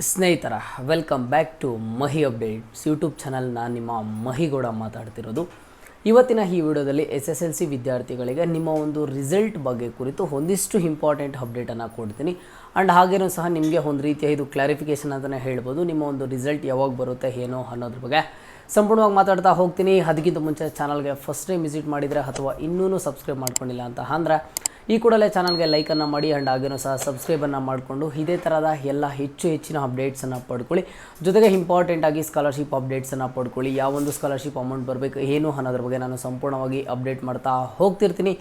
ಸ್ನೇಹಿತರ welcome back to Mahi updates YouTube channel. ನಾನು ನಿಮ್ಮ ಮಹಿಗೌಡ ಮಾತಾಡ್ತಿರೋದು. ಇವತ್ತಿನ ಈ ವಿಡಿಯೋದಲ್ಲಿ SSLC ವಿದ್ಯಾರ್ಥಿಗಳಿಗೆ ನಿಮ್ಮ ಒಂದು ರಿಸಲ್ಟ್ ಬಗ್ಗೆ ಕುರಿತು ಒಂದಿಷ್ಟು ಇಂಪಾರ್ಟೆಂಟ್ ಅಪ್ಡೇಟನ್ನು ಕೊಡ್ತೀನಿ. ಆ್ಯಂಡ್ ಹಾಗೇನೂ ಸಹ ನಿಮಗೆ ಒಂದು ರೀತಿಯ ಇದು ಕ್ಲಾರಿಫಿಕೇಷನ್ ಅಂತಲೇ ಹೇಳ್ಬೋದು. ನಿಮ್ಮ ಒಂದು ರಿಸಲ್ಟ್ ಯಾವಾಗ ಬರುತ್ತೆ ಏನೋ ಅನ್ನೋದ್ರ ಬಗ್ಗೆ ಸಂಪೂರ್ಣವಾಗಿ ಮಾತಾಡ್ತಾ ಹೋಗ್ತೀನಿ. ಅದಕ್ಕಿಂತ ಮುಂಚೆ ಚಾನಲ್ಗೆ ಫಸ್ಟ್ ಟೈಮ್ ವಿಸಿಟ್ ಮಾಡಿದರೆ ಅಥವಾ ಇನ್ನೂ ಸಬ್ಸ್ಕ್ರೈಬ್ ಮಾಡ್ಕೊಂಡಿಲ್ಲ ಅಂತ ಅಂದರೆ ಈ ಕೂಡಲೇ ಚಾನಲ್ಗೆ ಲೈಕನ್ನು ಮಾಡಿ ಆ್ಯಂಡ್ ಹಾಗೇನೂ ಸಹ ಸಬ್ಸ್ಕ್ರೈಬನ್ನು ಮಾಡಿಕೊಂಡು ಇದೇ ಥರದ ಎಲ್ಲ ಹೆಚ್ಚಿನ ಅಪ್ಡೇಟ್ಸನ್ನು ಪಡ್ಕೊಳ್ಳಿ. ಜೊತೆಗೆ ಇಂಪಾರ್ಟೆಂಟಾಗಿ ಸ್ಕಾಲರ್ಶಿಪ್ ಅಪ್ಡೇಟ್ಸನ್ನು ಪಡ್ಕೊಳ್ಳಿ. ಯಾವೊಂದು ಸ್ಕಾಲರ್ಶಿಪ್ ಅಮೌಂಟ್ ಬರಬೇಕು ಏನು ಅನ್ನೋದ್ರ ಬಗ್ಗೆ ನಾನು ಸಂಪೂರ್ಣವಾಗಿ ಅಪ್ಡೇಟ್ ಮಾಡ್ತಾ ಹೋಗ್ತಿರ್ತೀನಿ.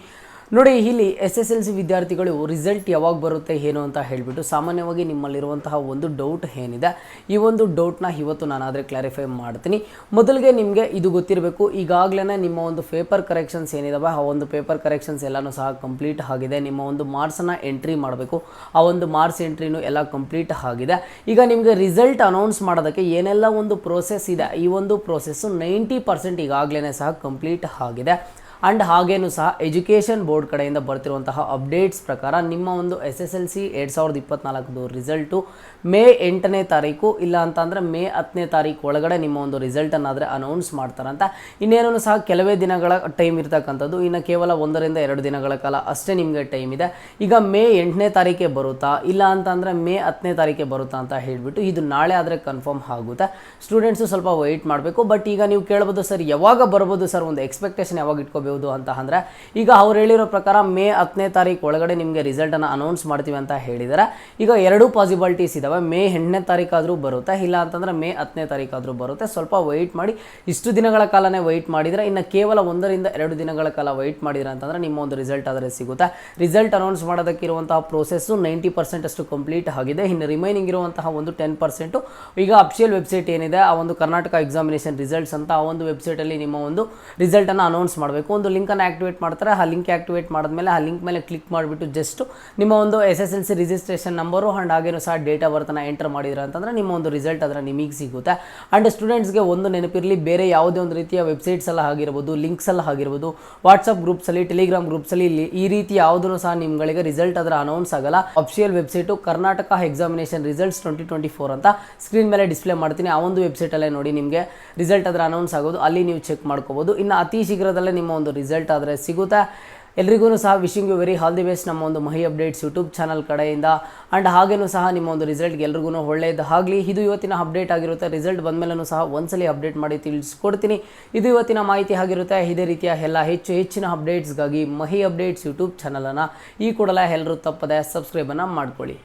ನೋಡಿ, ಇಲ್ಲಿ SSLC ವಿದ್ಯಾರ್ಥಿಗಳು ರಿಸಲ್ಟ್ ಯಾವಾಗ ಬರುತ್ತೆ ಏನು ಅಂತ ಹೇಳಿಬಿಟ್ಟು ಸಾಮಾನ್ಯವಾಗಿ ನಿಮ್ಮಲ್ಲಿರುವಂತಹ ಒಂದು ಡೌಟ್ ಏನಿದೆ, ಈ ಒಂದು ಡೌಟ್ನ ಇವತ್ತು ನಾನಾದರೆ ಕ್ಲಾರಿಫೈ ಮಾಡ್ತೀನಿ. ಮೊದಲಿಗೆ ನಿಮಗೆ ಇದು ಗೊತ್ತಿರಬೇಕು, ಈಗಾಗಲೇ ನಿಮ್ಮ ಒಂದು ಪೇಪರ್ ಕರೆಕ್ಷನ್ಸ್ ಏನಿದಾವೆ ಆ ಒಂದು ಪೇಪರ್ ಕರೆಕ್ಷನ್ಸ್ ಎಲ್ಲನೂ ಸಹ ಕಂಪ್ಲೀಟ್ ಆಗಿದೆ. ನಿಮ್ಮ ಒಂದು ಮಾರ್ಕ್ಸನ್ನು ಎಂಟ್ರಿ ಮಾಡಬೇಕು, ಆ ಒಂದು ಮಾರ್ಕ್ಸ್ ಎಂಟ್ರಿನೂ ಎಲ್ಲ ಕಂಪ್ಲೀಟ್ ಆಗಿದೆ. ಈಗ ನಿಮಗೆ ರಿಸಲ್ಟ್ ಅನೌನ್ಸ್ ಮಾಡೋದಕ್ಕೆ ಏನೆಲ್ಲ ಒಂದು ಪ್ರೋಸೆಸ್ ಇದೆ, ಈ ಒಂದು ಪ್ರೋಸೆಸ್ಸು 90% ಈಗಾಗಲೇ ಸಹ ಕಂಪ್ಲೀಟ್ ಆಗಿದೆ. ಆ್ಯಂಡ್ ಹಾಗೇನೂ ಸಹ ಎಜುಕೇಷನ್ ಬೋರ್ಡ್ ಕಡೆಯಿಂದ ಬರ್ತಿರುವಂತಹ ಅಪ್ಡೇಟ್ಸ್ ಪ್ರಕಾರ ನಿಮ್ಮ ಒಂದು SSLC 2024 ರಿಸಲ್ಟು ಮೇ 8ನೇ ತಾರೀಕು ಇಲ್ಲ ಅಂತಂದರೆ ಮೇ 10ನೇ ತಾರೀಕು ಒಳಗಡೆ ನಿಮ್ಮ ಒಂದು ರಿಸಲ್ಟನ್ನಾದರೆ ಅನೌನ್ಸ್ ಮಾಡ್ತಾರಂತ. ಇನ್ನೇನೂ ಸಹ ಕೆಲವೇ ದಿನಗಳ ಟೈಮ್ ಇರ್ತಕ್ಕಂಥದ್ದು, ಇನ್ನು ಕೇವಲ 1 ರಿಂದ 2 ದಿನಗಳ ಕಾಲ ಅಷ್ಟೇ ನಿಮಗೆ ಟೈಮ್ ಇದೆ. ಈಗ ಮೇ 8ನೇ ತಾರೀಕೆ ಬರುತ್ತಾ ಇಲ್ಲ ಅಂತಂದರೆ ಮೇ 10ನೇ ತಾರೀಕೆ ಬರುತ್ತಾ ಅಂತ ಹೇಳಿಬಿಟ್ಟು ಇದು ನಾಳೆ ಆದರೆ ಕನ್ಫರ್ಮ್ ಆಗುತ್ತೆ. ಸ್ಟೂಡೆಂಟ್ಸು ಸ್ವಲ್ಪ ವೆಯ್ಟ್ ಮಾಡಬೇಕು. ಬಟ್ ಈಗ ನೀವು ಕೇಳ್ಬೋದು, ಸರ್ ಯಾವಾಗ ಬರ್ಬೋದು ಸರ್, ಒಂದು ಎಕ್ಸ್ಪೆಕ್ಟೇಷನ್ ಯಾವಾಗ ಇಟ್ಕೋಬೇಕು ಅಂತ ಅಂದರೆ, ಈಗ ಅವ್ರು ಹೇಳಿರೋ ಪ್ರಕಾರ ಮೇ 10ನೇ ತಾರೀಕು ಒಳಗಡೆ ನಿಮಗೆ ರಿಸಲ್ಟನ್ನು ಅನೌನ್ಸ್ ಮಾಡ್ತೀವಿ ಅಂತ ಹೇಳಿದ್ದಾರೆ. ಈಗ 2 ಪಾಸಿಬಿಲಿಟೀಸ್ ಇದ್ದಾವೆ, ಮೇ 8ನೇ ತಾರೀಕಾದರೂ ಬರುತ್ತೆ ಇಲ್ಲ ಅಂತಂದರೆ ಮೇ 10ನೇ ತಾರೀಕಾದರೂ ಬರುತ್ತೆ. ಸ್ವಲ್ಪ ವೆಯ್ಟ್ ಮಾಡಿ. ಇಷ್ಟು ದಿನಗಳ ಕಾಲನೇ ವೆಯ್ಟ್ ಮಾಡಿದರೆ, ಇನ್ನು ಕೇವಲ 1 ರಿಂದ 2 ದಿನಗಳ ಕಾಲ ವೆಯ್ಟ್ ಮಾಡಿದ್ರೆ ಅಂತಂದರೆ ನಿಮ್ಮ ಒಂದು ರಿಸಲ್ಟ್ ಆದರೆ ಸಿಗುತ್ತೆ. ರಿಸಲ್ಟ್ ಅನೌನ್ಸ್ ಮಾಡೋದಕ್ಕಿರುವಂತಹ ಪ್ರೋಸೆಸ್ಸು 90% ಅಷ್ಟು ಕಂಪ್ಲೀಟ್ ಆಗಿದೆ. ಇನ್ನು ರಿಮೈನಿಂಗ್ ಇರುವಂತಹ ಒಂದು 10% ಈಗ ಅಫಿಷಿಯಲ್ ವೆಬ್ಸೈಟ್ ಏನಿದೆ, ಆ ಒಂದು ಕರ್ನಾಟಕ ಎಕ್ಸಾಮಿನೇಷನ್ ರಿಸಲ್ಟ್ಸ್ ಅಂತ ಆ ಒಂದು ವೆಬ್ಸೈಟಲ್ಲಿ ನಿಮ್ಮ ಒಂದು ರಿಸಲ್ಟನ್ನು ಅನೌನ್ಸ್ ಮಾಡಬೇಕು. ಒಂದು ಲಿಂಕನ್ನು ಆಕ್ಟಿವೇಟ್ ಮಾಡ್ತಾರೆ. ಆ ಲಿಂಕ್ ಆಕ್ಟಿವೇಟ್ ಮಾಡಿದ್ಮೇಲೆ ಆ ಲಿಂಕ್ ಮೇಲೆ ಕ್ಲಿಕ್ ಮಾಡಿಬಿಟ್ಟು ಜಸ್ಟ್ ನಿಮ್ಮ ಒಂದು SSLC ರಿಜಿಸ್ಟ್ರೇಷನ್ ನಂಬರು ಆ್ಯಂಡ್ ಹಾಗೇನೂ ಸಹ ಡೇಟ್ ಆಫ್ ಬರ್ತನ್ನು ಎಂಟರ್ ಮಾಡಿದ್ರೆ ಅಂತಂದರೆ ನಿಮ್ಮ ಒಂದು ರಿಸಲ್ಟ್ ಅದರ ನಿಮಗೆ ಸಿಗುತ್ತೆ. ಆ್ಯಂಡ್ ಸ್ಟೂಡೆಂಟ್ಸ್ಗೆ ಒಂದು ನೆನಪಿರಲಿ, ಬೇರೆ ಯಾವುದೇ ಒಂದು ರೀತಿಯ ವೆಬ್ಸೈಟ್ಸ್ ಎಲ್ಲ ಆಗಿರ್ಬೋದು, ಲಿಂಕ್ಸ್ ಎಲ್ಲ ಆಗಿರ್ಬೋದು, ವಾಟ್ಸಪ್ ಗ್ರೂಪ್ಸಲ್ಲಿ, ಟೆಲಿಗ್ರಾಮ್ ಗ್ರೂಪ್ಸಲ್ಲಿ ಈ ರೀತಿ ಯಾವುದೂ ಸಹ ನಿಮಗೆ ರಿಸಲ್ಟ್ ಅದರ ಅನೌನ್ಸ್ ಆಗಲ್ಲ. Official website Karnataka examination results 2024 ಅಂತ ಸ್ಕ್ರೀನ್ ಮೇಲೆ ಡಿಸ್ಪ್ಲೇ ಮಾಡ್ತೀನಿ. ಆ ಒಂದು ವೆಬ್ಸೈಟಲ್ಲೇ ನೋಡಿ ನಿಮಗೆ ರಿಸಲ್ಟ್ ಅದರ ಅನೌನ್ಸ್ ಆಗೋದು, ಅಲ್ಲಿ ನೀವು ಚೆಕ್ ಮಾಡ್ಕೋಬೋದು. ಇನ್ನು ಅತಿ ಶೀಘ್ರದಲ್ಲೇ ನಿಮ್ಮ ಒಂದು ರಿಸಲ್ಟ್ ಆದರೆ ಸಿಗುತ್ತೆ. ಎಲ್ರಿಗೂ ಸಹ wishing you very all the best ನಮ್ಮ ಒಂದು ಮಹಿ ಅಪ್ಡೇಟ್ಸ್ ಯೂಟ್ಯೂಬ್ ಚಾನಲ್ ಕಡೆಯಿಂದ. ಆ್ಯಂಡ್ ಹಾಗೇನೂ ಸಹ ನಿಮ್ಮ ಒಂದು ರಿಸಲ್ಟ್ಗೆ ಎಲ್ರಿಗೂ ಒಳ್ಳೆಯದಾಗಲಿ. ಇದು ಇವತ್ತಿನ ಅಪ್ಡೇಟ್ ಆಗಿರುತ್ತೆ. ರಿಸಲ್ಟ್ ಬಂದಮೇಲೂ ಸಹ ಒಂದ್ಸಲಿ ಅಪ್ಡೇಟ್ ಮಾಡಿ ತಿಳಿಸ್ಕೊಡ್ತೀನಿ. ಇದು ಇವತ್ತಿನ ಮಾಹಿತಿ ಆಗಿರುತ್ತೆ. ಇದೇ ರೀತಿಯ ಎಲ್ಲ ಹೆಚ್ಚಿನ ಅಪ್ಡೇಟ್ಸ್ಗಾಗಿ ಮಹಿ ಅಪ್ಡೇಟ್ಸ್ ಯೂಟ್ಯೂಬ್ ಚಾನಲನ್ನು ಈ ಕೂಡಲೇ ಎಲ್ಲರೂ ತಪ್ಪದೆ ಸಬ್ಸ್ಕ್ರೈಬನ್ನು ಮಾಡ್ಕೊಳ್ಳಿ.